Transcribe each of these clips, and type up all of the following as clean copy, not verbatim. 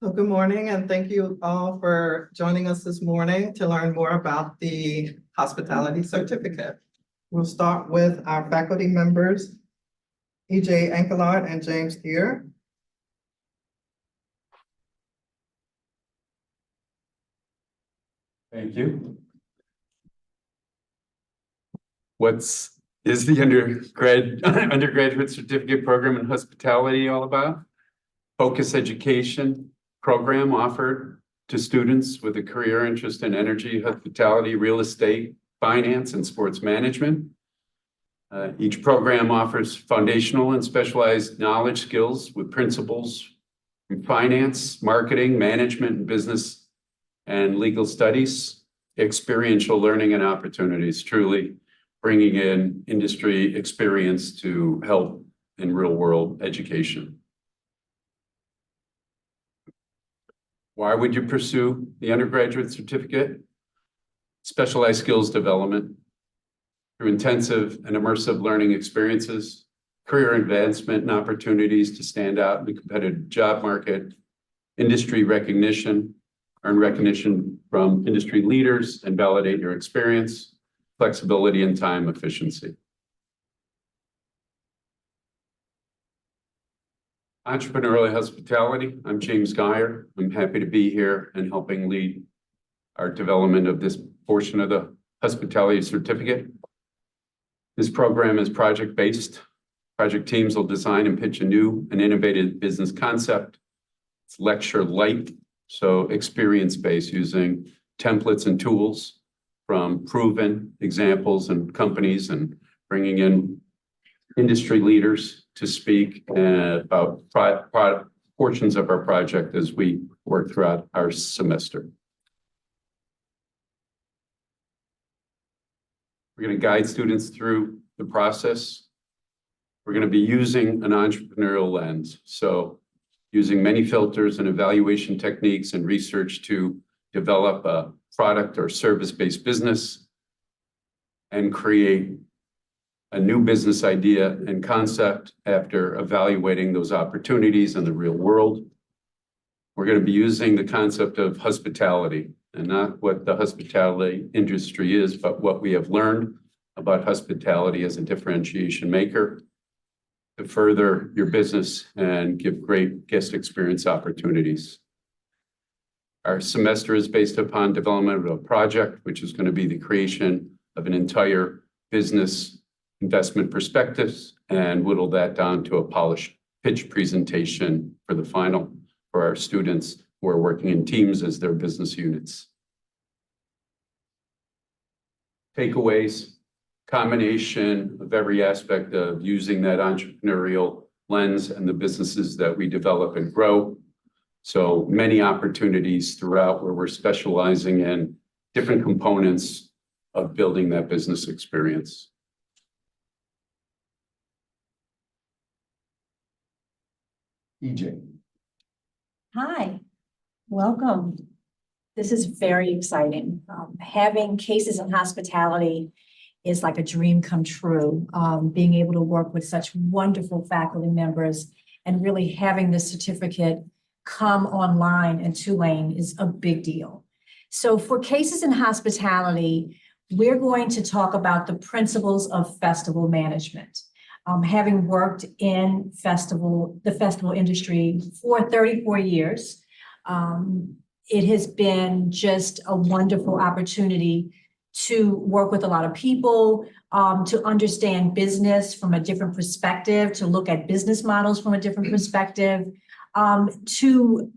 Well, good morning, and thank you all for joining us this morning to learn more about the hospitality certificate. We'll start with our faculty members, E.J. Ankelard and James Deere. Thank you. Is the undergraduate certificate program in hospitality all about? Focus education program offered to students with a career interest in energy, hospitality, real estate, finance, and sports management. Each program offers foundational and specialized knowledge skills with principles in finance, marketing, management, and business and legal studies, experiential learning and opportunities, truly bringing in industry experience to help in real world education. Why would you pursue the undergraduate certificate? Specialized skills development through intensive and immersive learning experiences, career advancement and opportunities to stand out in the competitive job market, industry recognition, earn recognition from industry leaders and validate your experience, flexibility and time efficiency. Entrepreneurial hospitality. I'm James Geyer. I'm happy to be here and helping lead our development of this portion of the hospitality certificate. This program is project-based. Project teams will design and pitch a new and innovative business concept. It's lecture light, so experience-based, using templates and tools from proven examples and companies, and bringing in industry leaders to speak about portions of our project as we work throughout our semester. We're going to guide students through the process. We're going to be using an entrepreneurial lens, so using many filters and evaluation techniques and research to develop a product or service-based business and create a new business idea and concept after evaluating those opportunities in the real world. We're going to be using the concept of hospitality, and not what the hospitality industry is, but what we have learned about hospitality as a differentiation maker to further your business and give great guest experience opportunities. Our semester is based upon development of a project, which is going to be the creation of an entire business investment perspectives, and whittle that down to a polished pitch presentation for the final for our students who are working in teams as their business units. Takeaways, combination of every aspect of using that entrepreneurial lens and the businesses that we develop and grow. So many opportunities throughout where we're specializing in different components of building that business experience. EJ. Hi, welcome. This is very exciting. Having cases in hospitality is like a dream come true. Being able to work with such wonderful faculty members and really having this certificate come online in Tulane is a big deal. So for cases in hospitality, we're going to talk about the principles of festival management. Having worked in the festival industry for 34 years, it has been just a wonderful opportunity to work with a lot of people, to understand business from a different perspective, to look at business models from a different perspective, to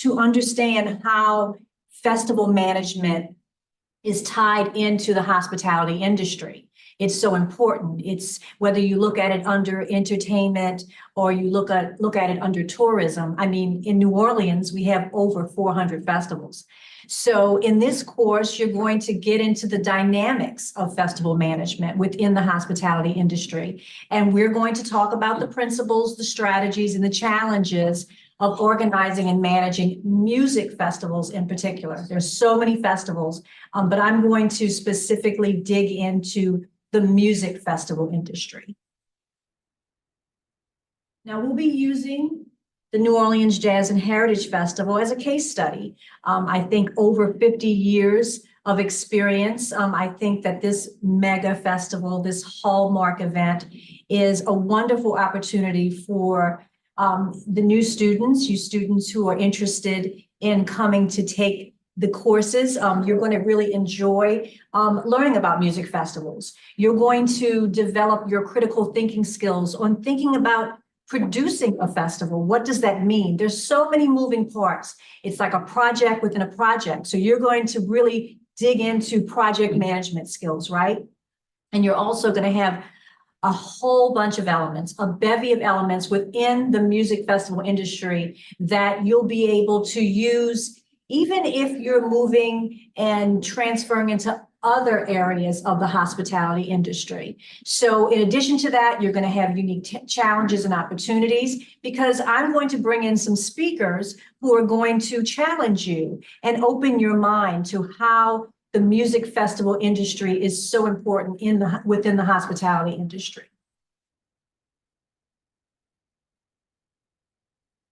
understand how festival management is tied into the hospitality industry. It's so important. It's whether you look at it under entertainment or you look at it under tourism. I mean, in New Orleans, we have over 400 festivals. So in this course, you're going to get into the dynamics of festival management within the hospitality industry. And we're going to talk about the principles, the strategies, and the challenges of organizing and managing music festivals in particular. There's so many festivals, but I'm going to specifically dig into the music festival industry. Now we'll be using the New Orleans Jazz and Heritage Festival as a case study. I think over 50 years of experience. I think that this mega festival, this hallmark event, is a wonderful opportunity for the new students, you students who are interested in coming to take the courses. You're going to really enjoy learning about music festivals. You're going to develop your critical thinking skills on thinking about producing a festival. What does that mean? There's so many moving parts. It's like a project within a project. So you're going to really dig into project management skills, right? And you're also going to have a whole bunch of elements, a bevy of elements within the music festival industry that you'll be able to use even if you're moving and transferring into other areas of the hospitality industry. So in addition to that, you're going to have unique challenges and opportunities, because I'm going to bring in some speakers who are going to challenge you and open your mind to how the music festival industry is so important within the hospitality industry.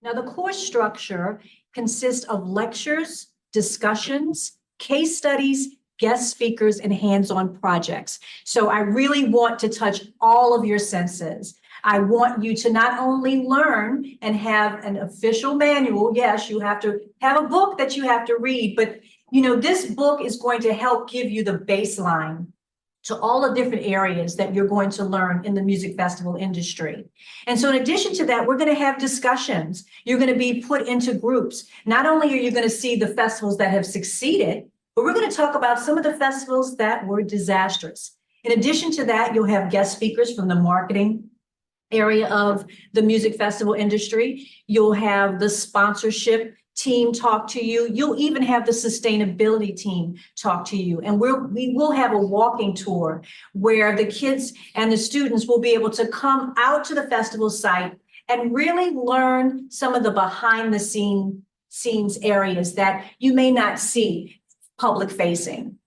Now, the course structure consists of lectures, discussions, case studies, guest speakers, and hands-on projects. So I really want to touch all of your senses. I want you to not only learn and have an official manual. Yes, you have to have a book that you have to read, but this book is going to help give you the baseline to all the different areas that you're going to learn in the music festival industry. And so in addition to that, we're going to have discussions. You're going to be put into groups. Not only are you going to see the festivals that have succeeded, but we're going to talk about some of the festivals that were disastrous. In addition to that, you'll have guest speakers from the marketing area of the music festival industry. You'll have the sponsorship team talk to you. You'll even have the sustainability team talk to you. And we will have a walking tour where the kids and the students will be able to come out to the festival site and really learn some of the behind the scenes areas that you may not see public facing.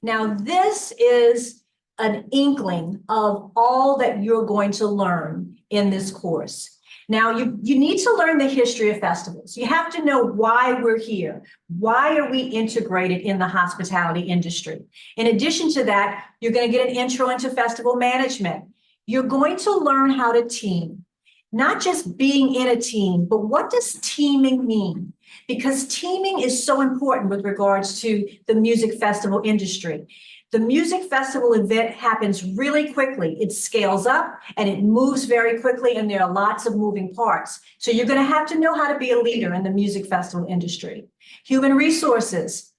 Now, this is an inkling of all that you're going to learn in this course. Now, you need to learn the history of festivals. You have to know why we're here. Why are we integrated in the hospitality industry? In addition to that, you're going to get an intro into festival management. You're going to learn how to team, not just being in a team, but what does teaming mean? Because teaming is so important with regards to the music festival industry. The music festival event happens really quickly. It scales up and it moves very quickly, and there are lots of moving parts. So you're going to have to know how to be a leader in the music festival industry. Human resources.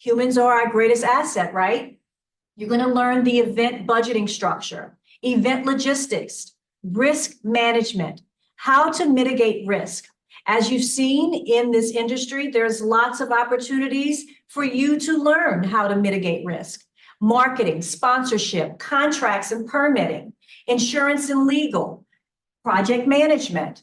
Humans are our greatest asset, right? You're going to learn the event budgeting structure, event logistics, risk management, how to mitigate risk. As you've seen in this industry, there's lots of opportunities for you to learn how to mitigate risk. Marketing, sponsorship, contracts and permitting, insurance and legal, project management.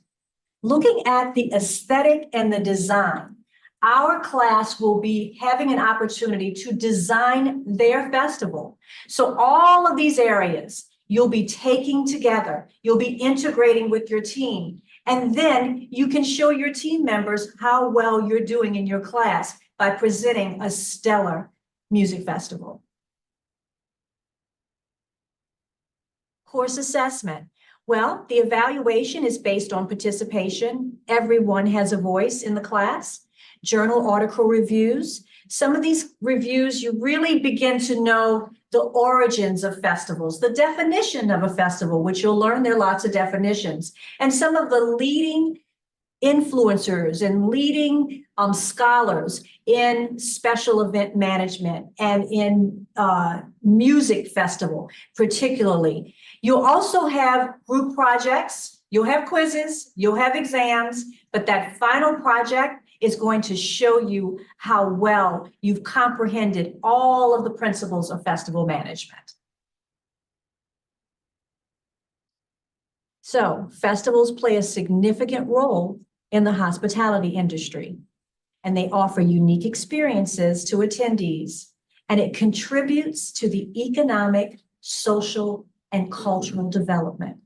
Looking at the aesthetic and the design, our class will be having an opportunity to design their festival. So all of these areas you'll be taking together, you'll be integrating with your team, and then you can show your team members how well you're doing in your class by presenting a stellar music festival. Course assessment. Well, the evaluation is based on participation. Everyone has a voice in the class. Journal article reviews. Some of these reviews, you really begin to know the origins of festivals, the definition of a festival, which you'll learn there are lots of definitions, and some of the leading influencers and leading scholars in special event management and in music festival, particularly. You'll also have group projects, you'll have quizzes, you'll have exams, but that final project is going to show you how well you've comprehended all of the principles of festival management. So festivals play a significant role in the hospitality industry, and they offer unique experiences to attendees, and it contributes to the economic, social, and cultural development.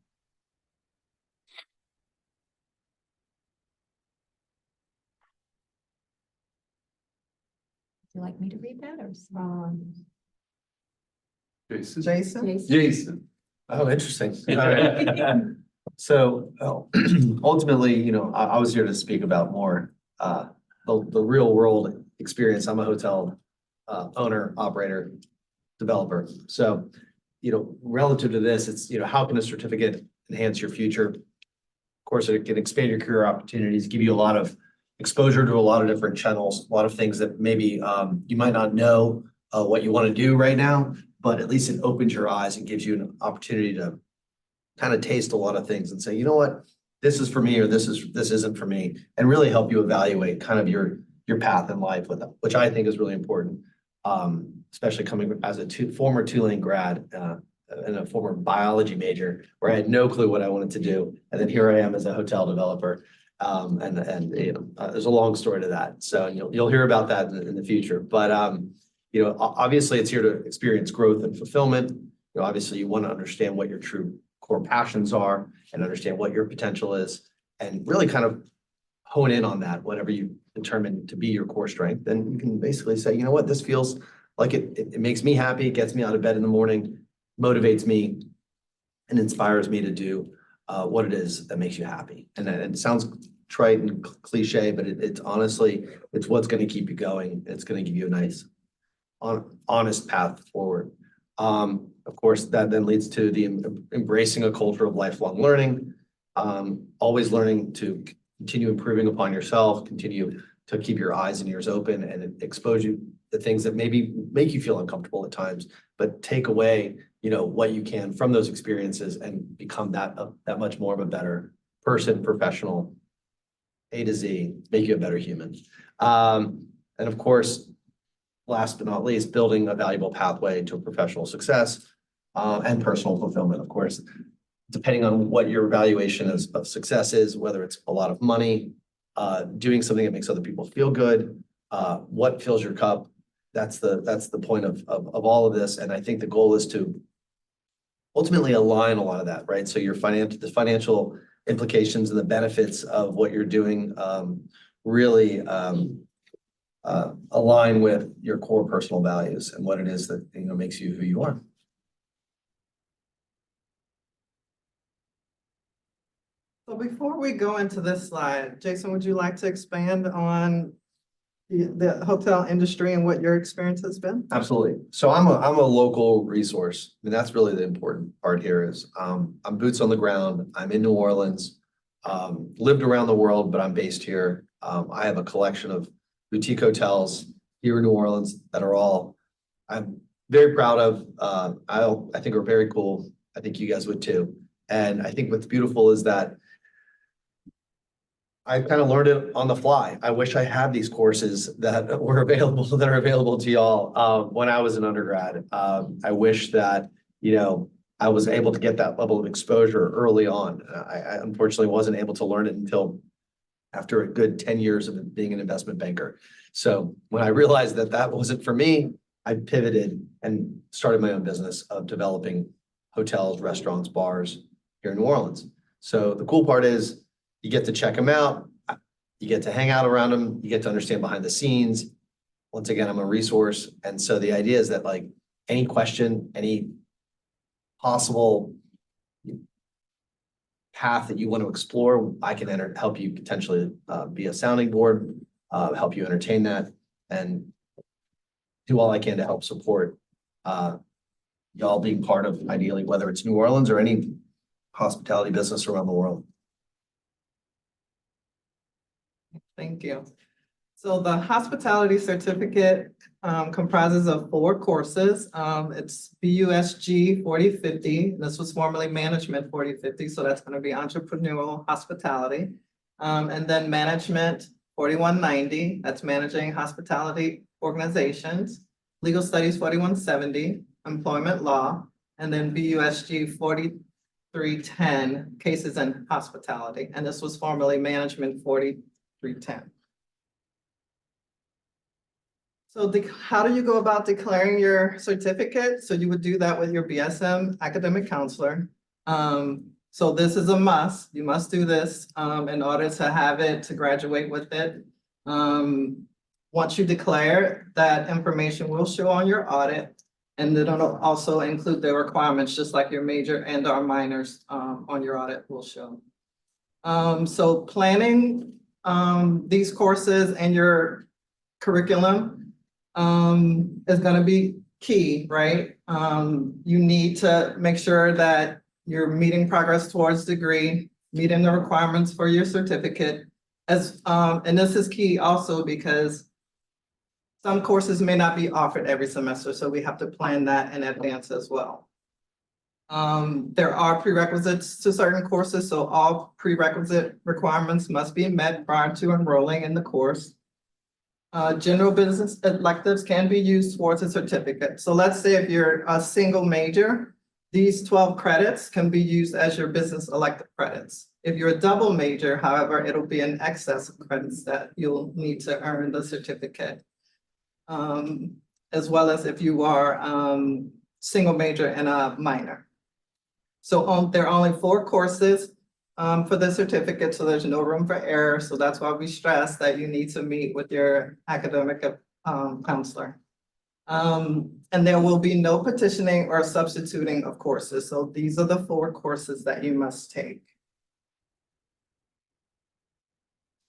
you like me to read that or? Jason? Jason? Jason. Oh, interesting. All right. So ultimately, I was here to speak about more the real world experience. I'm a hotel owner, operator, developer. So, relative to this, it's, how can a certificate enhance your future? Of course, it can expand your career opportunities, give you a lot of exposure to a lot of different channels, a lot of things that maybe you might not know what you want to do right now, but at least it opens your eyes and gives you an opportunity to kind of taste a lot of things and say, you know what, this is for me, or this isn't for me, and really help you evaluate kind of your path in life with them, which I think is really important. Especially coming as a former Tulane grad and a former biology major, where I had no clue what I wanted to do, and then here I am as a hotel developer. There's a long story to that, so you'll hear about that in the future. But obviously, it's here to experience growth and fulfillment. Obviously, you want to understand what your true core passions are and understand what your potential is, and really kind of hone in on that, whatever you determine to be your core strength. Then you can basically say, you know what, this feels like it makes me happy, gets me out of bed in the morning, motivates me, and inspires me to do what it is that makes you happy. And it sounds trite and cliche, but it's honestly, it's what's going to keep you going. It's going to give you a nice, honest path forward. Of course, that then leads to the embracing a culture of lifelong learning, always learning to continue improving upon yourself, continue to keep your eyes and ears open, and expose you to things that maybe make you feel uncomfortable at times, but take away, what you can from those experiences and become that much more of a better person, professional, A to Z, make you a better human. And of course, last but not least, building a valuable pathway to professional success and personal fulfillment, of course, depending on what your evaluation of success is, whether it's a lot of money, doing something that makes other people feel good, what fills your cup. That's the point of all of this. And I think the goal is to ultimately align a lot of that, right? So the financial implications and the benefits of what you're doing really align with your core personal values and what it is that makes you who you are. So before we go into this slide, Jason, would you like to expand on the hotel industry and what your experience has been? Absolutely. So I'm a local resource. I mean, that's really the important part here is I'm boots on the ground. I'm in New Orleans, lived around the world, but I'm based here. I have a collection of boutique hotels here in New Orleans that are all I'm very proud of. I think are very cool. I think you guys would too. And I think what's beautiful is that I kind of learned it on the fly. I wish I had these courses that are available to y'all when I was an undergrad. I wish that, I was able to get that level of exposure early on. I unfortunately wasn't able to learn it until after a good 10 years of being an investment banker. So when I realized that that wasn't for me, I pivoted and started my own business of developing hotels, restaurants, bars here in New Orleans. So the cool part is you get to check them out. You get to hang out around them. You get to understand behind the scenes. Once again, I'm a resource. And so the idea is that like any question, any possible path that you want to explore, I can help you potentially be a sounding board, help you entertain that, and do all I can to help support y'all being part of, ideally, whether it's New Orleans or any hospitality business around the world. Thank you. So the hospitality certificate comprises of 4 courses. It's BUSG 4050. This was formerly Management 4050, so that's going to be Entrepreneurial Hospitality. And then Management 4190, that's Managing Hospitality Organizations. Legal Studies 4170, Employment Law. And then BUSG 4310, Cases in Hospitality. And this was formerly Management 4310. So how do you go about declaring your certificate? So you would do that with your BSM academic counselor. So this is a must. You must do this in order to have it, to graduate with it. once you declare, that information will show on your audit. And then it'll also include the requirements, just like your major and our minors on your audit will show. So planning these courses and your curriculum is gonna be key, right? You need to make sure that you're meeting progress towards degree, meeting the requirements for your certificate. And this is key also because some courses may not be offered every semester, so we have to plan that in advance as well. There are prerequisites to certain courses, so all prerequisite requirements must be met prior to enrolling in the course. General business electives can be used towards a certificate. So let's say if you're a single major, these 12 credits can be used as your business elective credits. If you're a double major, however, it'll be an excess of credits that you'll need to earn the certificate. As well as if you are single major and a minor. So there are only 4 courses for the certificate, so there's no room for error. So that's why we stress that you need to meet with your academic counselor. And there will be no petitioning or substituting of courses. So these are the 4 courses that you must take.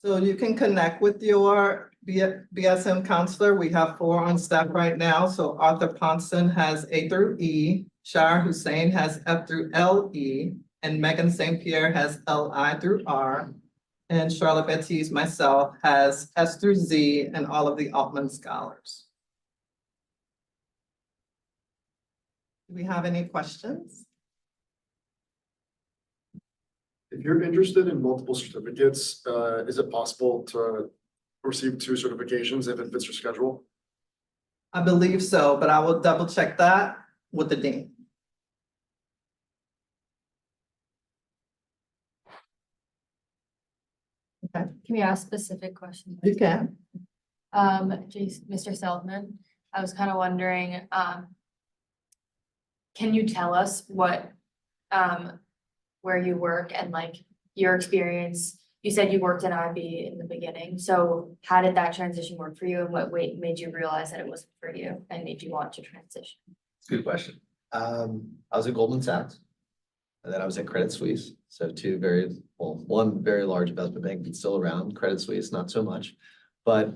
So you can connect with your BSM counselor. We have 4 on staff right now. So Arthur Ponson has A through E, Shar Hussein has F through LE, and Megan St. Pierre has LI through R. And Charlotte Baptiste, myself, has S through Z and all of the Altman scholars. Do we have any questions? If you're interested in multiple certificates, is it possible to receive 2 certifications if it fits your schedule? I believe so, but I will double check that with the dean. Can we ask specific questions? You can. Mr. Seldman, I was kind of wondering, can you tell us what, where you work and like your experience? You said you worked in IB in the beginning, so how did that transition work for you, and what made you realize that it wasn't for you and made you want to transition? It's a good question. I was at Goldman Sachs, and then I was at Credit Suisse. So one very large investment bank, but still around. Credit Suisse, not so much, but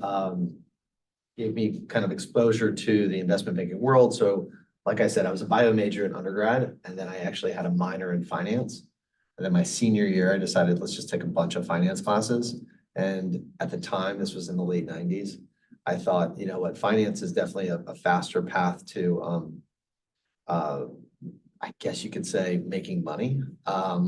gave me kind of exposure to the investment banking world. So like I said, I was a bio major in undergrad, and then I actually had a minor in finance. And then my senior year, I decided, let's just take a bunch of finance classes. And at the time, this was in the late 90s, I thought, you know what, finance is definitely a faster path to, I guess you could say, making money.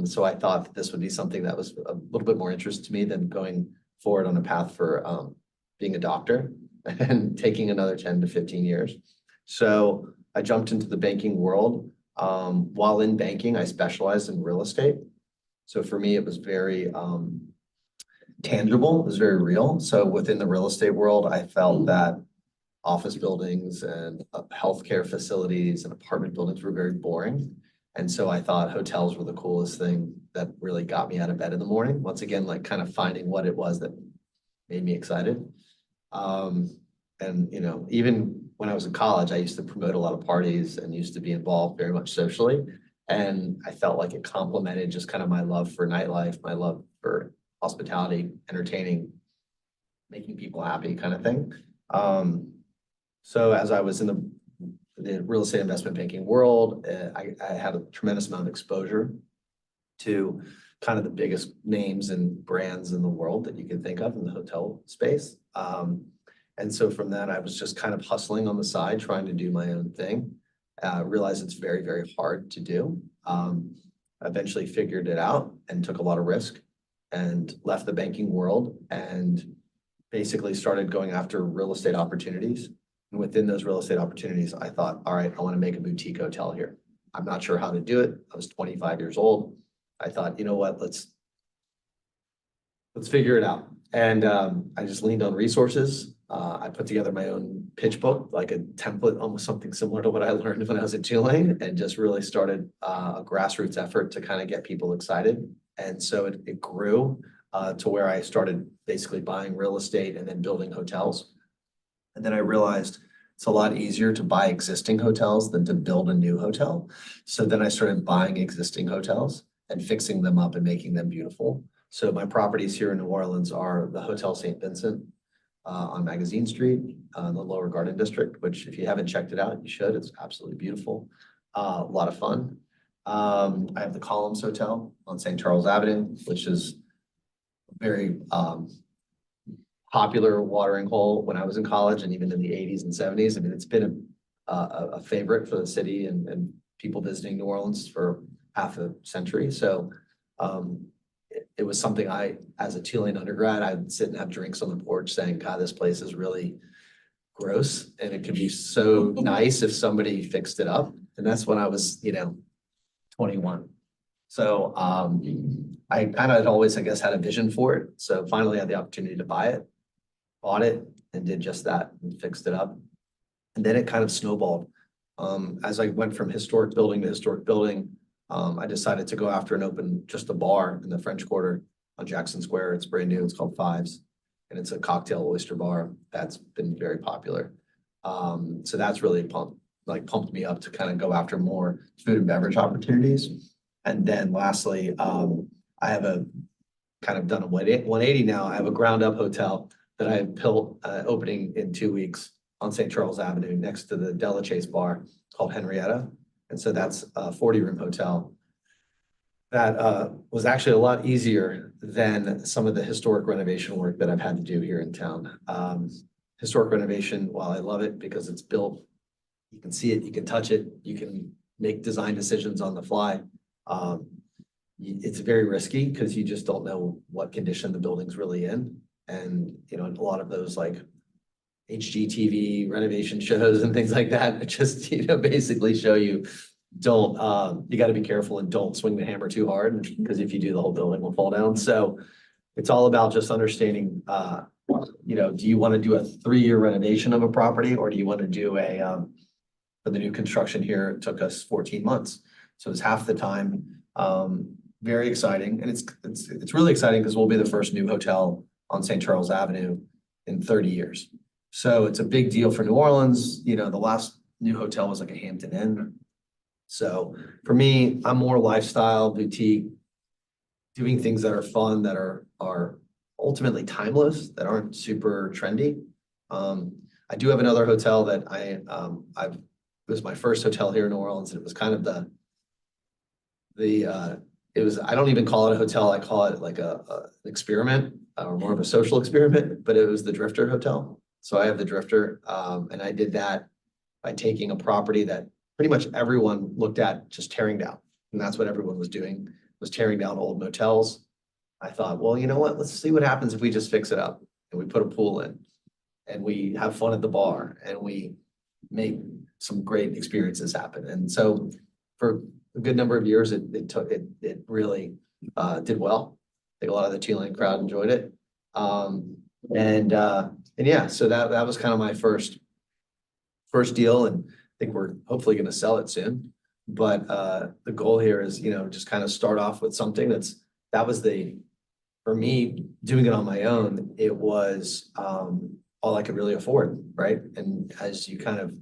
So I thought that this would be something that was a little bit more interest to me than going forward on a path for being a doctor and taking another 10 to 15 years. So I jumped into the banking world. While in banking, I specialized in real estate. So for me, it was very tangible, it was very real. So within the real estate world, I felt that office buildings and healthcare facilities and apartment buildings were very boring. And so I thought hotels were the coolest thing that really got me out of bed in the morning. Once again, like kind of finding what it was that made me excited. And, you know, even when I was in college, I used to promote a lot of parties and used to be involved very much socially. And I felt like it complemented just kind of my love for nightlife, my love for hospitality, entertaining, making people happy kind of thing. So as I was in the real estate investment banking world, I had a tremendous amount of exposure to kind of the biggest names and brands in the world that you can think of in the hotel space. And so from that, I was just kind of hustling on the side, trying to do my own thing. Realized it's very, very hard to do. Eventually figured it out and took a lot of risk and left the banking world and basically started going after real estate opportunities. And within those real estate opportunities, I thought, all right, I want to make a boutique hotel here. I'm not sure how to do it. I was 25 years old. I thought, you know what, let's figure it out. And I just leaned on resources. I put together my own pitch book, like a template, almost something similar to what I learned when I was at Tulane, and just really started a grassroots effort to kind of get people excited. And so it grew to where I started basically buying real estate and then building hotels. And then I realized it's a lot easier to buy existing hotels than to build a new hotel. So then I started buying existing hotels and fixing them up and making them beautiful. So my properties here in New Orleans are the Hotel St. Vincent on Magazine Street, the Lower Garden District, which if you haven't checked it out, you should. It's absolutely beautiful. A lot of fun. I have the Columns Hotel on St. Charles Avenue, which is very popular watering hole when I was in college and even in the 80s and 70s. I mean, it's been a favorite for the city and people visiting New Orleans for half a century. So it was something as a Tulane undergrad, I'd sit and have drinks on the porch saying, God, this place is really gross. And it could be so nice if somebody fixed it up. And that's when I was, 21. So I kind of had always, I guess, had a vision for it. So finally had the opportunity to buy it, bought it, and did just that and fixed it up. And then it kind of snowballed. As I went from historic building to historic building, I decided to go after and open just a bar in the French Quarter on Jackson Square. It's brand new. It's called Fives, and it's a cocktail oyster bar that's been very popular. So that's really pumped me up to kind of go after more food and beverage opportunities. And then lastly, I have a kind of done a 180 now. I have a ground up hotel that I have built opening in 2 weeks on St. Charles Avenue next to the Della Chase bar called Henrietta. And so that's a 40-room hotel that was actually a lot easier than some of the historic renovation work that I've had to do here in town. Historic renovation, while I love it because it's built, you can see it, you can touch it, you can make design decisions on the fly. It's very risky because you just don't know what condition the building's really in. And, a lot of those like HGTV renovation shows and things like that, just, basically show you, you got to be careful and don't swing the hammer too hard because if you do, the whole building will fall down. So it's all about just understanding, do you want to do a 3-year renovation of a property or do you want to do for the new construction here, it took us 14 months. So it's half the time. Very exciting. And it's really exciting because we'll be the first new hotel on St. Charles Avenue in 30 years. So it's a big deal for New Orleans. The last new hotel was like a Hampton Inn. So for me, I'm more lifestyle, boutique, doing things that are fun, that are ultimately timeless, that aren't super trendy. I do have another hotel that it was my first hotel here in New Orleans, and it was kind of I don't even call it a hotel, I call it like an experiment or more of a social experiment, but it was the Drifter Hotel. So I have the Drifter, and I did that by taking a property that pretty much everyone looked at just tearing down. And that's what everyone was doing, was tearing down old motels. I thought, well, you know what, let's see what happens if we just fix it up and we put a pool in and we have fun at the bar and we make some great experiences happen. And so for a good number of years, it really did well. I think a lot of the Tulane crowd enjoyed it. And yeah, so that was kind of my first deal, and I think we're hopefully going to sell it soon. But the goal here is, just kind of start off with something for me, doing it on my own, it was all I could really afford, right? And as you kind of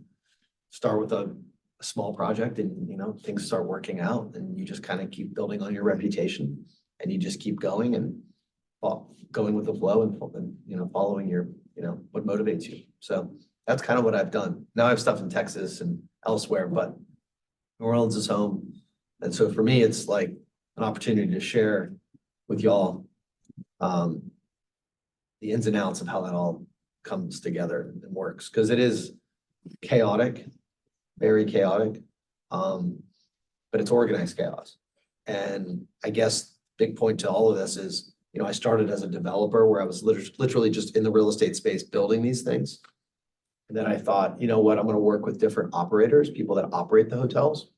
start with a small project and, things start working out and you just kind of keep building on your reputation and you just keep going and going with the flow and following your, what motivates you. So that's kind of what I've done. Now I have stuff in Texas and elsewhere, but New Orleans is home. And so for me, it's like an opportunity to share with y'all the ins and outs of how that all comes together and works. Because it is chaotic, very chaotic, but it's organized chaos. And I guess big point to all of this is, I started as a developer where I was literally just in the real estate space building these things. And then I thought, you know what, I'm going to work with different operators, people that operate the hotels.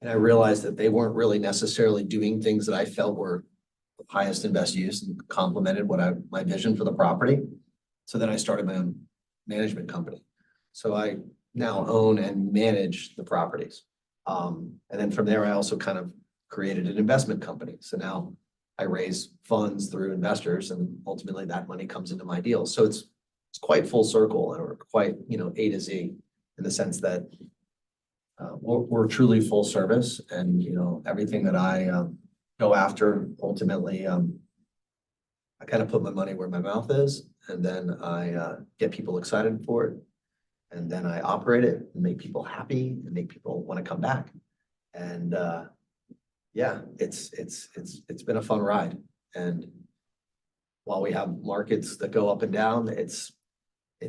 And I realized that they weren't really necessarily doing things that I felt were the highest and best use and complemented my vision for the property. So then I started my own management company. So I now own and manage the properties. And then from there, I also kind of created an investment company. So now I raise funds through investors and ultimately that money comes into my deals. So it's it's quite full circle and we're quite, you know, A to Z in the sense that we're truly full service and, you know, everything that I go after ultimately, I kind of put my money where my mouth is and then I get people excited for it. And then I operate it and make people happy and make people want to come back. And yeah, it's been a fun ride. And while we have markets that go up and down, it's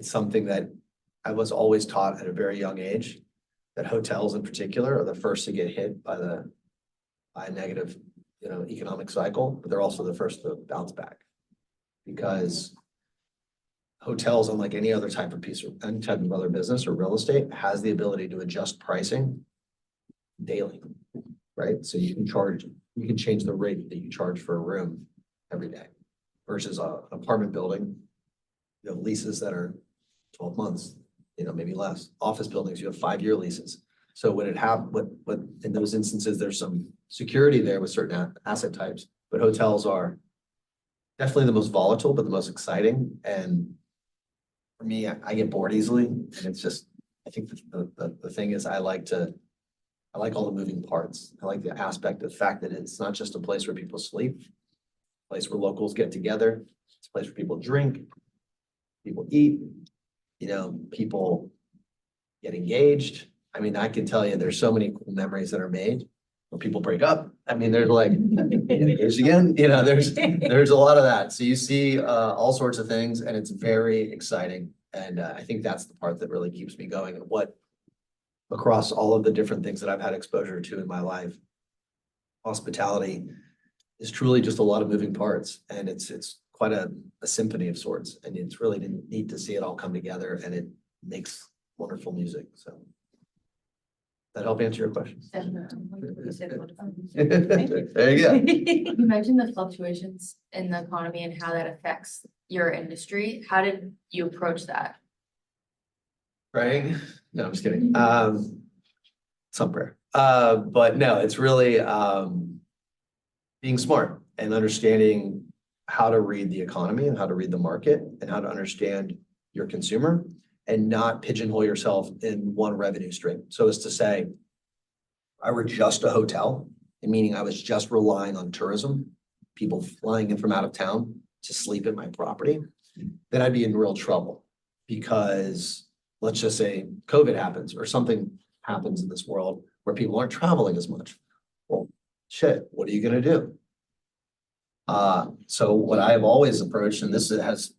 something that I was always taught at a very young age, that hotels in particular are the first to get hit by a negative, you know, economic cycle, but they're also the first to bounce back. Because hotels, unlike any other type of any type of other business or real estate, has the ability to adjust pricing daily, right? So you can change the rate that you charge for a room every day versus an apartment building. You have leases that are 12 months, you know, maybe less. Office buildings, you have 5-year leases. So what in those instances, there's some security there with certain asset types, but hotels are definitely the most volatile, but the most exciting. And for me, I get bored easily, and it's just, I think the thing is I like all the moving parts. I like the aspect of the fact that it's not just a place where people sleep, a place where locals get together. It's a place where people drink, people eat, you know, people get engaged. I mean, I can tell you there's so many cool memories that are made when people break up. I mean, there's like, engaged again, you know, there's a lot of that. So you see all sorts of things and it's very exciting. And I think that's the part that really keeps me going and what across all of the different things that I've had exposure to in my life, hospitality is truly just a lot of moving parts and it's quite a symphony of sorts. And it's really neat to see it all come together and it makes wonderful music. So that help answer your question? There you go. You mentioned the fluctuations in the economy and how that affects your industry. How did you approach that? Praying? No, I'm just kidding. Some prayer. But no, it's really being smart and understanding how to read the economy and how to read the market and how to understand your consumer and not pigeonhole yourself in one revenue stream. So as to say, if I were just a hotel, meaning I was just relying on tourism, people flying in from out of town to sleep at my property, then I'd be in real trouble because let's just say COVID happens or something happens in this world where people aren't traveling as much. Well, shit, what are you gonna do? So what I have always approached, and this has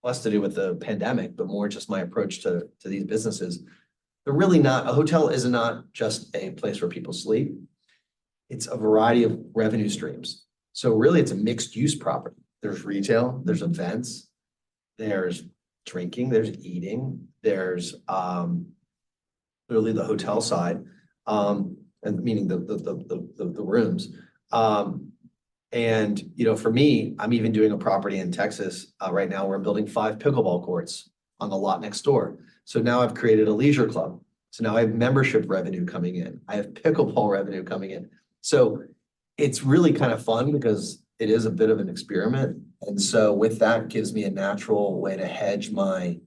less to do with the pandemic, but more just my approach to these businesses. They're really not, a hotel is not just a place where people sleep. It's a variety of revenue streams. So really it's a mixed use property. There's retail, there's events, there's drinking, there's eating, there's clearly the hotel side, and meaning the rooms. And, you know, for me, I'm even doing a property in Texas right now where I'm building 5 pickleball courts on the lot next door. So now I've created a leisure club. So now I have membership revenue coming in. I have pickleball revenue coming in. So it's really kind of fun because it is a bit of an experiment. And so with that gives me a natural way to hedge my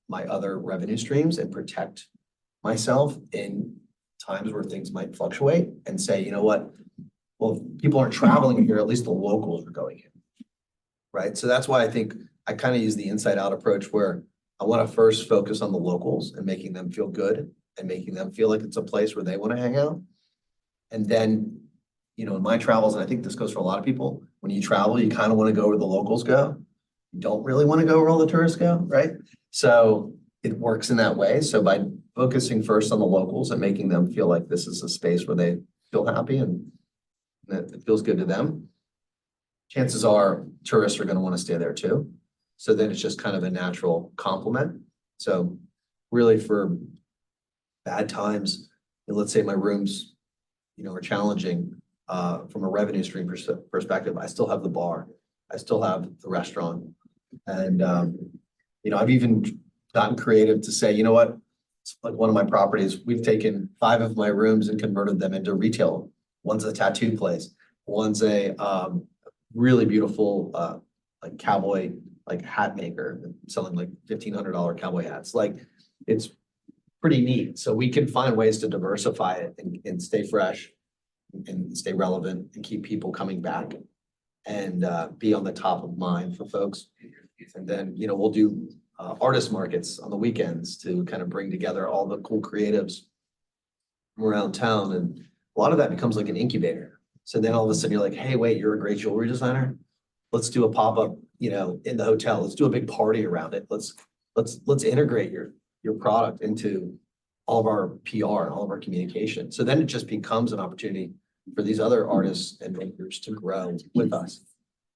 my other revenue streams and protect myself in times where things might fluctuate and say, you know what? Well, if people aren't traveling here, at least the locals are going in, right? So that's why I think I kind of use the inside out approach where I want to first focus on the locals and making them feel good and making them feel like it's a place where they want to hang out. And then, you know, in my travels, and I think this goes for a lot of people, when you travel, you kind of want to go where the locals go. You don't really want to go where all the tourists go, right? So it works in that way. So by focusing first on the locals and making them feel like this is a space where they feel happy and that it feels good to them, chances are tourists are going to want to stay there too. So then it's just kind of a natural complement. So really for bad times, let's say my rooms, you know, are challenging from a revenue stream perspective, I still have the bar, I still have the restaurant. And, you know, I've even gotten creative to say, you know what, it's like one of my properties, we've taken 5 of my rooms and converted them into retail. One's a tattoo place. One's a really beautiful like cowboy like hat maker selling like $1,500 cowboy hats. Like it's pretty neat. So we can find ways to diversify it and stay fresh and stay relevant and keep people coming back and be on the top of mind for folks. And then, we'll do artist markets on the weekends to kind of bring together all the cool creatives from around town. And a lot of that becomes like an incubator. So then all of a sudden you're like, hey, wait, you're a great jewelry designer. Let's do a pop-up, in the hotel. Let's do a big party around it. Let's integrate your product into all of our PR and all of our communication. So then it just becomes an opportunity for these other artists and makers to grow with us.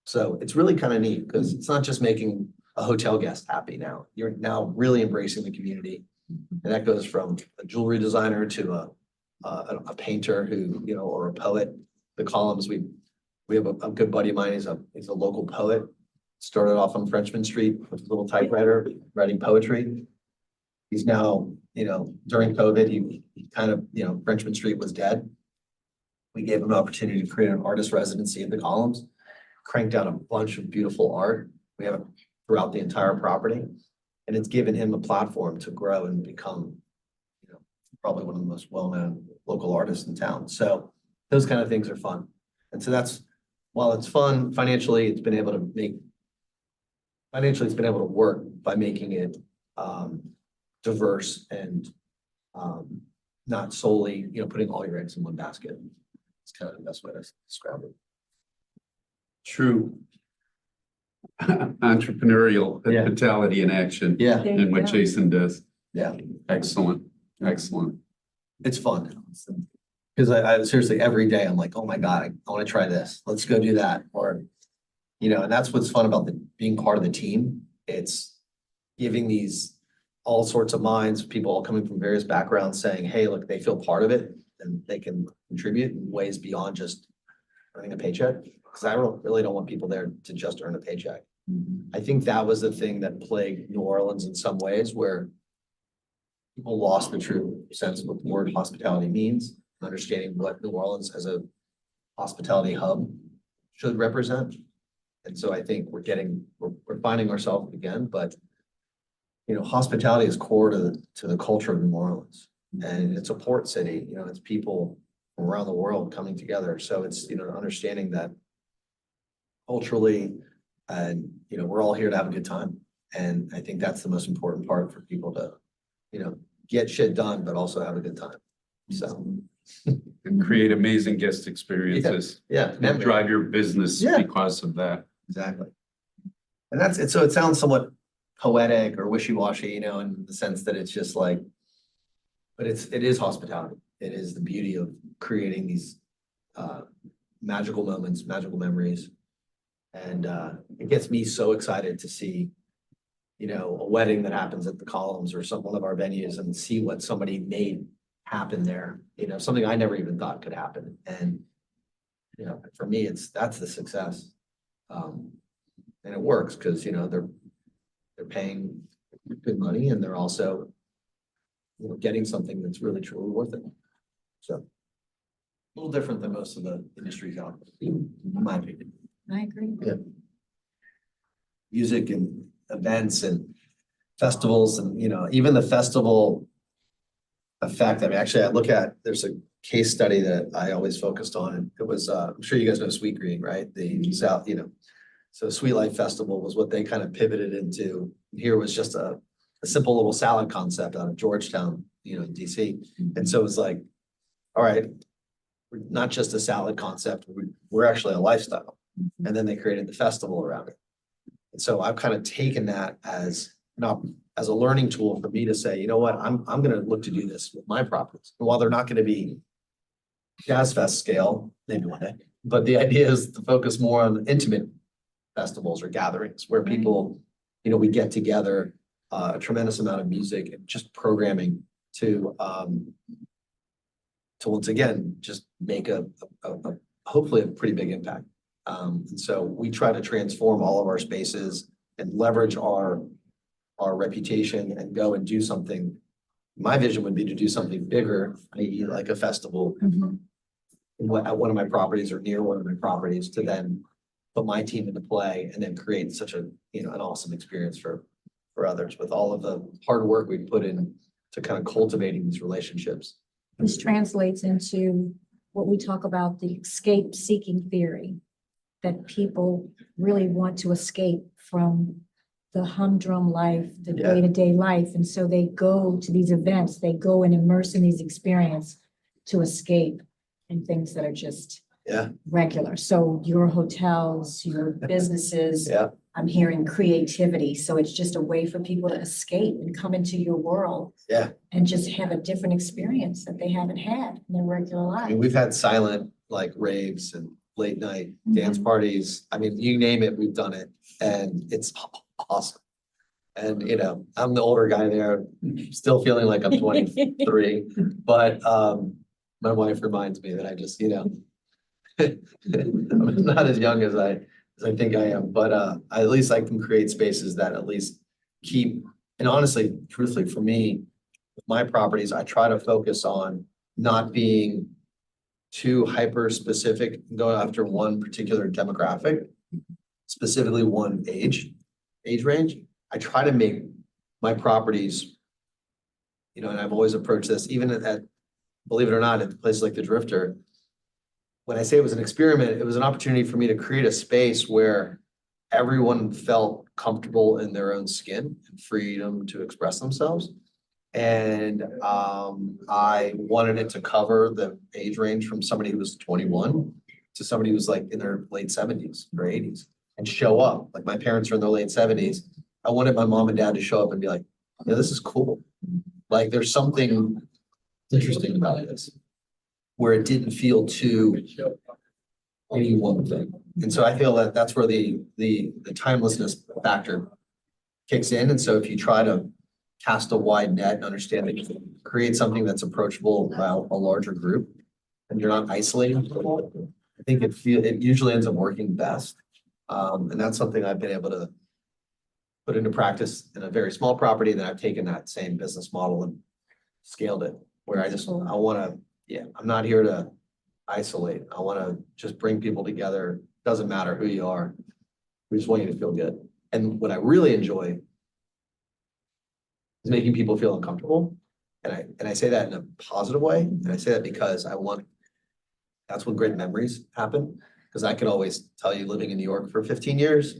So it's really kind of neat because it's not just making a hotel guest happy now. You're now really embracing the community. And that goes from a jewelry designer to a painter who, or a poet. The columns, we have a good buddy of mine. He's a local poet. Started off on Frenchman Street with a little typewriter, writing poetry. He's now, during COVID, he kind of, Frenchman Street was dead. We gave him an opportunity to create an artist residency in the columns, cranked out a bunch of beautiful art. We have it throughout the entire property. And it's given him a platform to grow and become, probably one of the most well-known local artists in town. So those kind of things are fun. And so while it's fun financially, it's been able to work by making it diverse and not solely, putting all your eggs in one basket. It's kind of the best way to describe it. True entrepreneurial Yeah. mentality in action. Yeah, There And you what go. Jason does. yeah, Excellent, excellent. it's fun. Because I seriously, every day, I'm like, oh my God, I want to try this. Let's go do that. Or, and that's what's fun about being part of the team. It's giving these all sorts of minds, people all coming from various backgrounds saying, hey, look, they feel part of it and they can contribute in ways beyond just earning a paycheck. Because I really don't want people there to just earn a paycheck. I think that was the thing that plagued New Orleans in some ways, where people lost the true sense of what the word hospitality means, understanding what New Orleans as a hospitality hub should represent. And so I think we're finding ourselves again, but hospitality is core to the culture of New Orleans, and it's a port city. It's people from around the world coming together. So it's understanding that culturally, and we're all here to have a good time. And I think that's the most important part for people to get shit done, but also have a good time. So And create amazing guest experiences. yeah, And drive your business Yeah. because of that. exactly. And that's it. So it sounds somewhat poetic or wishy-washy, in the sense that it's just like, but it is hospitality. It is the beauty of creating these magical moments, magical memories. And it gets me so excited to see, a wedding that happens at the Columns or one of our venues and see what somebody made happen there, something I never even thought could happen. And, for me, that's the success. And it works because, they're paying good money and they're also, getting something that's really truly worth it. So a little different than most of the industries out there, in my opinion. I agree. Music and events and festivals and, even the festival effect. I mean, actually, there's a case study that I always focused on. And it was, I'm sure you guys know Sweet Green, right? The South, so Sweet Life Festival was what they kind of pivoted into. Here was just a simple little salad concept out of Georgetown, in DC. And so it was like, all right, we're not just a salad concept, we're actually a lifestyle. And then they created the festival around it. And so I've kind of taken that as a learning tool for me to say, you know what, I'm going to look to do this with my properties. And while they're not going to be Jazz Fest scale, maybe one day, but the idea is to focus more on intimate festivals or gatherings where people, we get together, a tremendous amount of music and just programming to once again, just make a hopefully a pretty big impact. And so we try to transform all of our spaces and leverage our reputation and go and do something. My vision would be to do something bigger, i.e. like a festival at one of my properties or near one of my properties, to then put my team into play and then create such a, an awesome experience for others with all of the hard work we put in to kind of cultivating these relationships. This translates into what we talk about, the escape seeking theory, that people really want to escape from the humdrum life, the Yeah. day-to-day life. And so they go to these events, they go and immerse in these experiences to escape in things that are just Yeah. regular. So your hotels, your businesses, Yeah. I'm hearing creativity. So it's just a way for people to escape and come into your world. Yeah. And just have a different experience that they haven't had in their regular I life. mean, we've had silent like raves and late night dance parties. I mean, you name it, we've done it and it's awesome. And I'm the older guy there, still feeling like I'm 23, but my wife reminds me that I just, I'm not as young as I think I am, but at least I can create spaces that at least keep, and honestly, truthfully, for me, with my properties, I try to focus on not being too hyper specific, go after one particular demographic, specifically one age range. I try to make my properties, and I've always approached this, even at, believe it or not, at places like the Drifter. When I say it was an experiment, it was an opportunity for me to create a space where everyone felt comfortable in their own skin and freedom to express themselves. And I wanted it to cover the age range from somebody who was 21 to somebody who's like in their late 70s or 80s and show up. Like my parents are in their late 70s. I wanted my mom and dad to show up and be like, yeah, this is cool. Like there's something interesting about this where it didn't feel too any one thing. And so I feel that that's where the timelessness factor kicks in. And so if you try to cast a wide net and understand that you can create something that's approachable about a larger group and you're not isolating people, I think it usually ends up working best. And that's something I've been able to put into practice in a very small property. Then I've taken that same business model and scaled it where I want to, I'm not here to isolate. I want to just bring people together. Doesn't matter who you are. We just want you to feel good. And what I really enjoy is making people feel uncomfortable. And I say that in a positive way. And I say that because that's when great memories happen. Because I can always tell you, living in New York for 15 years,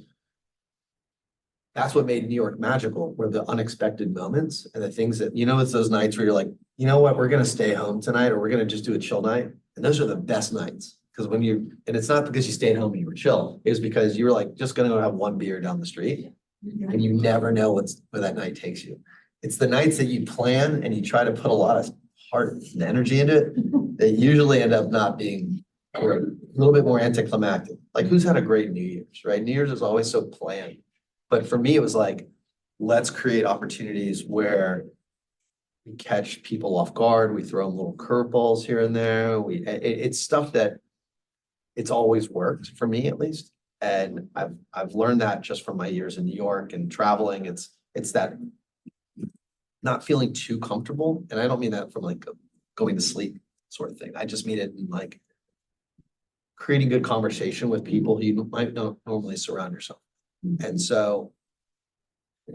that's what made New York magical, were the unexpected moments and the things that, it's those nights where you're like, you know what, we're going to stay home tonight or we're going to just do a chill night. And those are the best nights. Because and it's not because you stayed home and you were chill. It was because you were like, just going to go have one beer down the street and you never know where that night takes you. It's the nights that you plan and you try to put a lot of heart and energy into it that usually end up not being, or a little bit more anticlimactic. Like who's had a great New Year's, right? New Year's is always so planned. But for me, it was like, let's create opportunities where we catch people off guard. We throw them little curveballs here and there. It's stuff that it's always worked for me, at least. And I've learned that just from my years in New York and traveling. It's that not feeling too comfortable. And I don't mean that from like going to sleep sort of thing. I just mean it in like creating good conversation with people who you might not normally surround yourself. And so,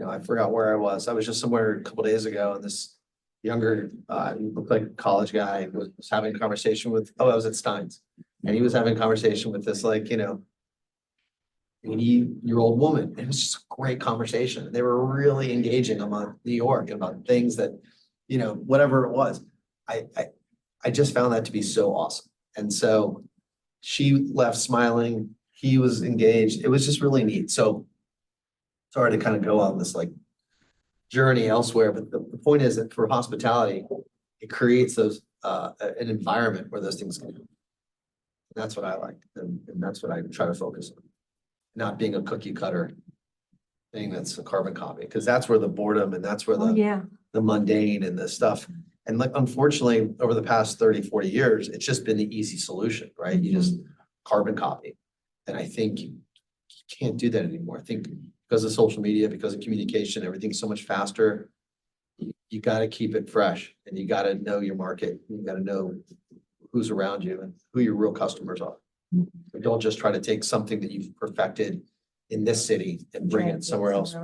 I forgot where I was. I was just somewhere a couple days ago and this younger, looked like a college guy was having a conversation with, I was at Stein's. And he was having a conversation with this 80-year-old woman. It was just a great conversation. They were really engaging about New York and about things that, whatever it was. I just found that to be so awesome. And so she left smiling. He was engaged. It was just really neat. So sorry to kind of go on this like journey elsewhere, but the point is that for hospitality, it creates those an environment where those things can happen. That's what I like, and that's what I try to focus on. Not being a cookie cutter thing that's a carbon copy, because that's where the boredom and that's where the mundane and the stuff. And like, unfortunately, over the past 30, 40 years, it's just been the easy solution, right? You just carbon copy. And I think you can't do that anymore. I think because of social media, because of communication, everything's so much faster. You got to keep it fresh and you got to know your market. You got to know who's around you and who your real customers are. But don't just try to take something that you've perfected in this city and bring it somewhere else.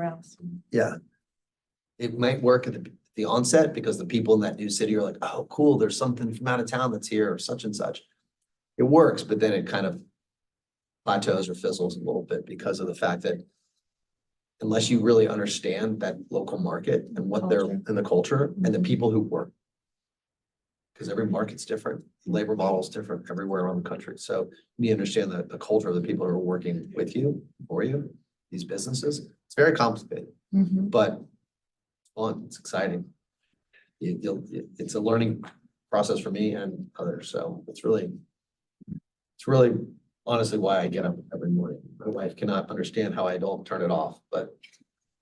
Yeah. It might work at the onset because the people in that new city are like, oh, cool, there's something from out of town that's here or such and such. It works, but then it kind of plateaus or fizzles a little bit because of the fact that unless you really understand that local market and what they're Culture. and the culture and the people who work. Because every market's different, labor model is different everywhere around the country. So you understand the culture of the people who are working with you, for you, these businesses. It's very complicated, Mhm. but it's fun, it's exciting. It's a learning process for me and others, so it's really honestly why I get up every morning. My wife cannot understand how I don't turn it off, but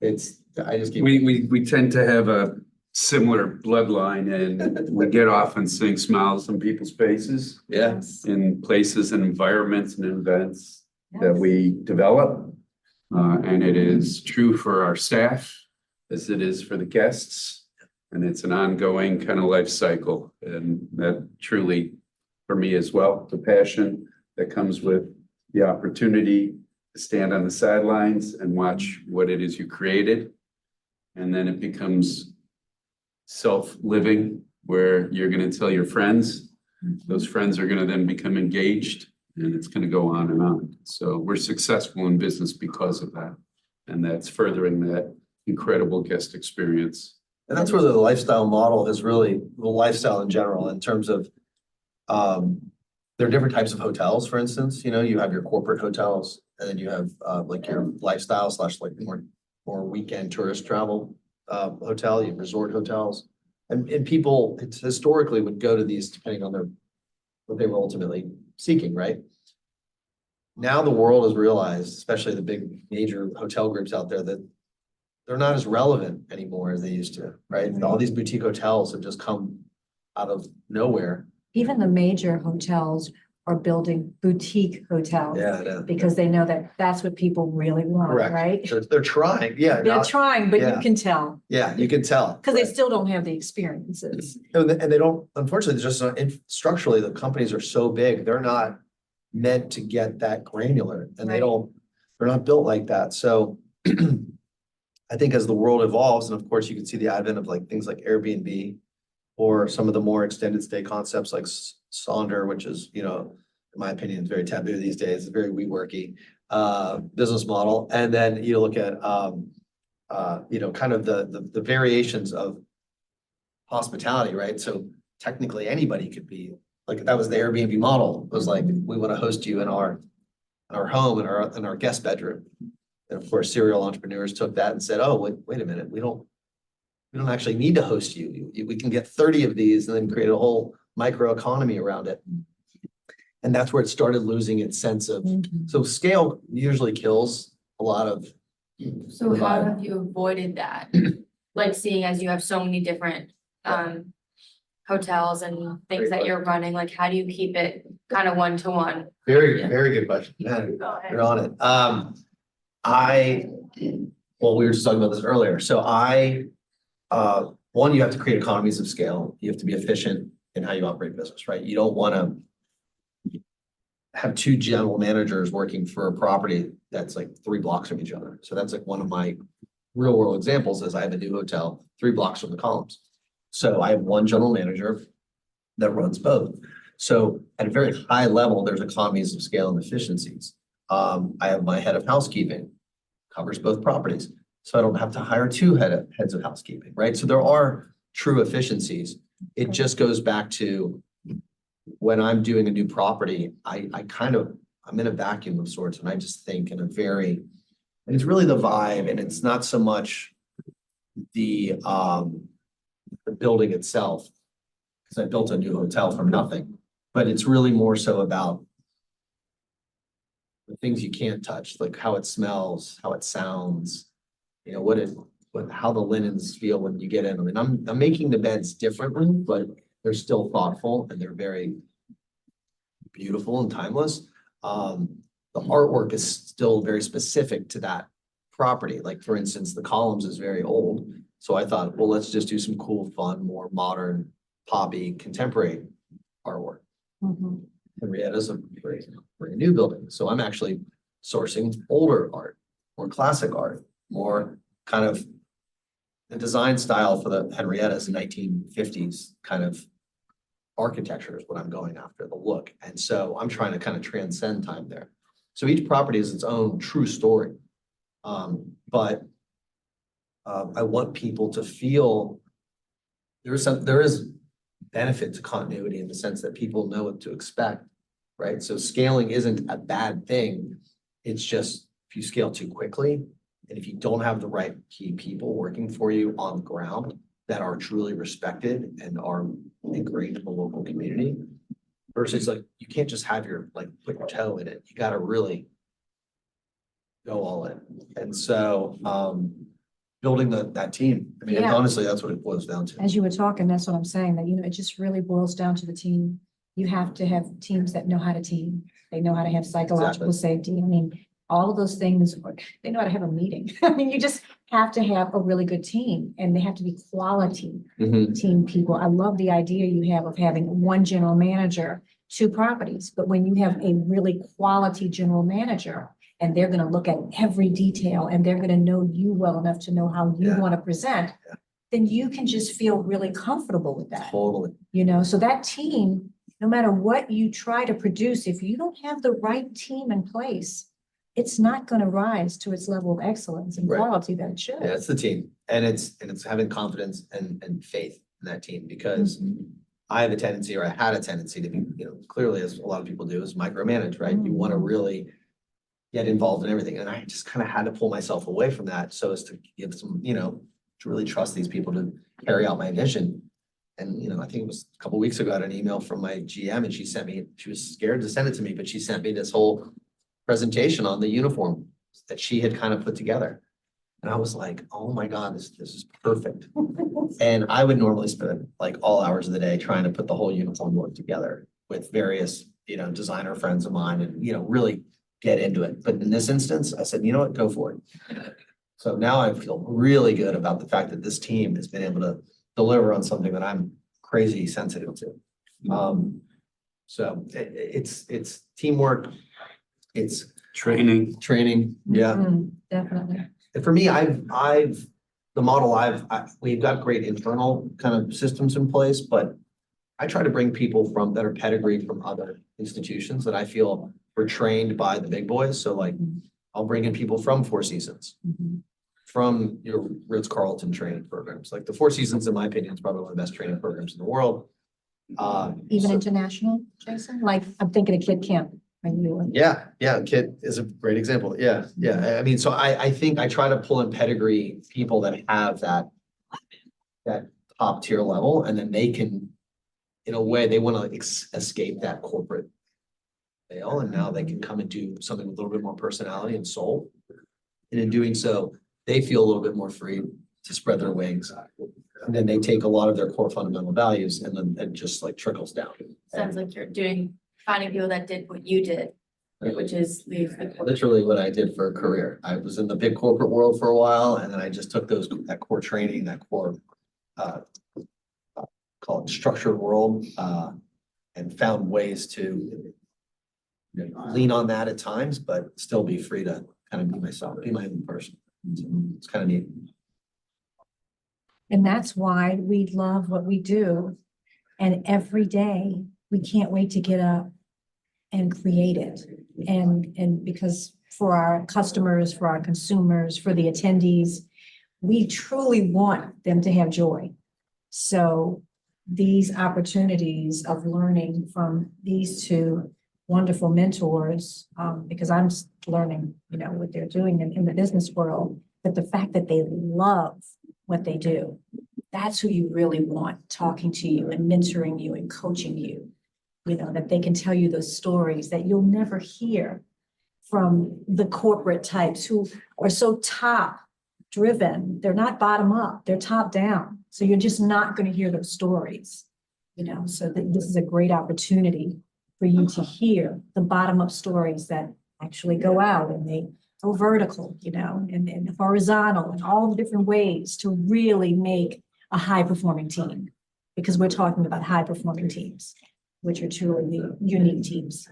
I just keep. We tend to have a similar bloodline and we get off and seeing smiles on people's faces Yeah, Yes. in places and environments and events that Yes. we develop. And it is true for our staff as it is for the guests. And it's an ongoing kind of life cycle. And that truly, for me as well, the passion that comes with the opportunity to stand on the sidelines and watch what it is you created. And then it becomes self-living where you're going to tell your friends. Those friends are going to then become engaged and it's going to go on and on. So we're successful in business because of that. And that's furthering that incredible guest experience. and that's where the lifestyle model is really, the lifestyle in general, in terms of, there are different types of hotels, for instance, you have your corporate hotels, and then you have, like your lifestyle / like more weekend tourist travel, hotel, you have resort hotels. And people, it's historically would go to these depending on what they were ultimately seeking, right? Now the world has realized, especially the big major hotel groups out there, that they're not as relevant anymore as they used to, right? All these boutique hotels have just come out of nowhere. Even the major hotels are building boutique hotels. Yeah. Because they know that that's what people really want, Correct. right? They're trying, yeah. They're trying, but you yeah. can tell, Yeah, you can tell. because they right. still don't have the experiences. And they don't, unfortunately, there's just not, structurally, the companies are so big, they're not meant to get that granular and Right. they're not built like that. So I think as the world evolves, and of course you can see the advent of like things like Airbnb or some of the more extended stay concepts like Sonder, which is, in my opinion, is very taboo these days. It's very WeWorky business model. And then you look at, kind of the variations of hospitality, right? So technically anybody could be, like that was the Airbnb model. It was like, we want to host you in our home, in our guest bedroom. And of course, serial entrepreneurs took that and said, oh, wait a minute, we don't actually need to host you. We can get 30 of these and then create a whole micro economy around it. And that's where it started losing its sense of, so scale usually kills a lot of. So how have you avoided that? Like seeing as you have so many different hotels and things that you're running, like how do you keep it kind of one-to-one? Very, very good question. Man, you're on it. Well, we were just talking about this earlier. So one, you have to create economies of scale. You have to be efficient in how you operate business, right? You don't want to have two general managers working for a property that's like 3 blocks from each other. So that's like one of my real world examples is I have a new hotel 3 blocks from the Columns. So I have one general manager that runs both. So at a very high level, there's economies of scale and efficiencies. I have my head of housekeeping, covers both properties. So I don't have to hire 2 heads of housekeeping, right? So there are true efficiencies. It just goes back to when I'm doing a new property, I'm in a vacuum of sorts and I just think and it's really the vibe and it's not so much the building itself. Because I built a new hotel from nothing, but it's really more so about the things you can't touch, like how it smells, how it sounds, how the linens feel when you get in. I mean, I'm making the beds differently, but they're still thoughtful and they're very beautiful and timeless. The artwork is still very specific to that property. Like for instance, the Columns is very old. So I thought, well, let's just do some cool, fun, more modern, poppy, contemporary artwork. Henrietta's a brand new building, so I'm actually sourcing older art, more classic art, more kind of the design style for the Henrietta's 1950s kind of architecture is what I'm going after, the look. And so I'm trying to kind of transcend time there. So each property is its own true story. But I want people to feel there is benefit to continuity in the sense that people know what to expect, right? So scaling isn't a bad thing. It's just if you scale too quickly and if you don't have the right key people working for you on the ground that are truly respected and are ingrained in the local community versus like, you can't just have put your toe in it. You got to really go all in. And so, building that team, I mean, Yeah. honestly, that's what it boils down to. As you were talking, that's what I'm saying, that, it just really boils down to the team. You have to have teams that know how to team. They know how to have psychological safety. I mean, all of those things, they know how to have a meeting. I mean, you just have to have a really good team and they have to be quality Mhm. team people. I love the idea you have of having one general manager, 2 properties, but when you have a really quality general manager and they're gonna look at every detail and they're gonna know you well enough to know how you Yeah. want to present, then you can just feel really comfortable with that, Totally. so that team, no matter what you try to produce, if you don't have the right team in place, it's not gonna rise to its level of excellence and Right. quality that it should. Yeah, it's the team and it's having confidence and faith in that team because Mhm. I have a tendency, or I had a tendency to be, clearly as a lot of people do, is micromanage, right? You want to really get involved in everything. And I just kind of had to pull myself away from that so as to give some, to really trust these people to carry out my vision. And, I think it was a couple of weeks ago, I got an email from my GM and she was scared to send it to me, but she sent me this whole presentation on the uniform that she had kind of put together. And I was like, oh my God, this is perfect. And I would normally spend like all hours of the day trying to put the whole uniform look together with various, designer friends of mine and, really get into it. But in this instance, I said, you know what, go for it. So now I feel really good about the fact that this team has been able to deliver on something that I'm crazy sensitive to. So it's teamwork, it's Training. training, yeah. Mhm, definitely. And for me, we've got great internal kind of systems in place, but I try to bring people that are pedigreed from other institutions that I feel were trained by the big boys. So like, I'll bring in people from Four Seasons, Mhm. from your Ritz-Carlton training programs. Like the Four Seasons, in my opinion, is probably one of the best training programs in the world. Even So- international, Jason? Like, I'm thinking of Kid Camp. When you were. Yeah, Kit is a great example. Yeah. I mean, so I think I try to pull in pedigree people that have that top tier level, and then they can, in a way, they want to escape that corporate veil, and now they can come and do something with a little bit more personality and soul. And in doing so, they feel a little bit more free to spread their wings. And then they take a lot of their core fundamental values and then it just like trickles down. Sounds like you're finding people that did what you did, which is leave the. Literally what I did for a career. I was in the big corporate world for a while, and then I just took that core training, that core, call it structured world, and found ways to lean on that at times, but still be free to kind of be myself, be my own person. So it's kind of neat. And that's why we love what we do. And every day, we can't wait to get up and create it. And because for our customers, for our consumers, for the attendees, we truly want them to have joy. So these opportunities of learning from these 2 wonderful mentors, because I'm learning, what they're doing in the business world, but the fact that they love what they do, that's who you really want talking to you and mentoring you and coaching you. That they can tell you those stories that you'll never hear from the corporate types who are so top driven. They're not bottom up, they're top down. So you're just not going to hear those stories, so this is a great opportunity for you to hear the bottom up stories that actually go out and they go vertical, and horizontal and all the different ways to really make a high performing team, because we're talking about high performing teams. which are truly unique teams.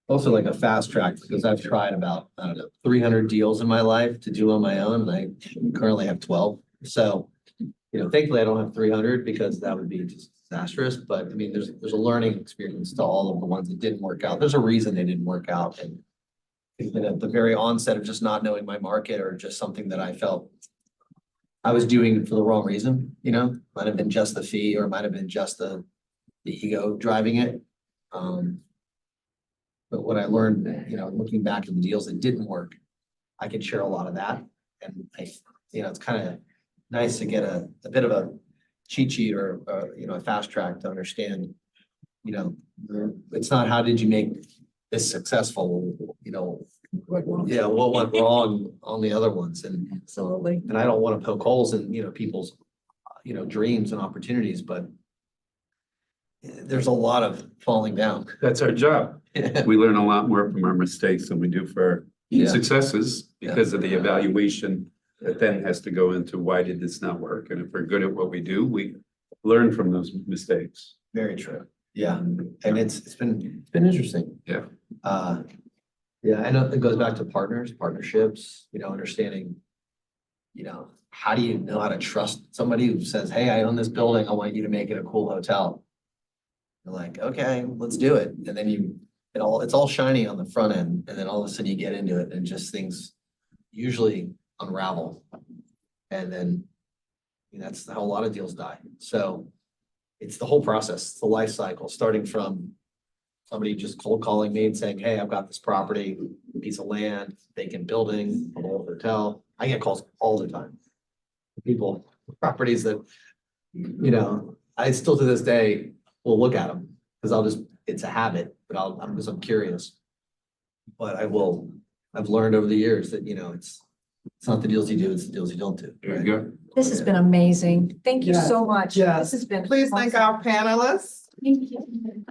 Also like a fast track, because I've tried about, I don't know, 300 deals in my life to do on my own, and I currently have 12. So, thankfully I don't have 300 because that would be just disastrous, but I mean, there's a learning experience to all of the ones that didn't work out. There's a reason they didn't work out, and it's been at the very onset of just not knowing my market or just something that I felt I was doing for the wrong reason, might have been just the fee or it might have been just the ego driving it. But what I learned, looking back at the deals that didn't work, I can share a lot of that. And it's kind of nice to get a bit of a cheat sheet or, a fast track to understand, it's not how did you make this successful, yeah, what went wrong on the other ones. And Absolutely. I don't want to poke holes in, people's, dreams and opportunities, but there's a lot of falling down. That's our job. We learn a lot more from our mistakes than we do for our Yeah. successes because of the evaluation that then has to go into why did this not work? And if we're good at what we do, we learn from those mistakes. Very true. Yeah, and it's been interesting. Yeah. Yeah, I know it goes back to partnerships, understanding, how do you know how to trust somebody who says, hey, I own this building, I want you to make it a cool hotel. You're like, okay, let's do it. And then it's all shiny on the front end, and then all of a sudden you get into it and just things usually unravel. And then that's how a lot of deals die. So it's the whole process, it's the life cycle, starting from somebody just cold calling me and saying, hey, I've got this property, piece of land, vacant building, a whole hotel. I get calls all the time. People, properties that, I still to this day will look at them because it's a habit, but I'm curious. But I've learned over the years that, it's not the deals you do, it's the deals you don't do. There right? you go. This has been amazing. Thank you Yes. so much. Yes. This has been. Please thank our panelists. Thank you.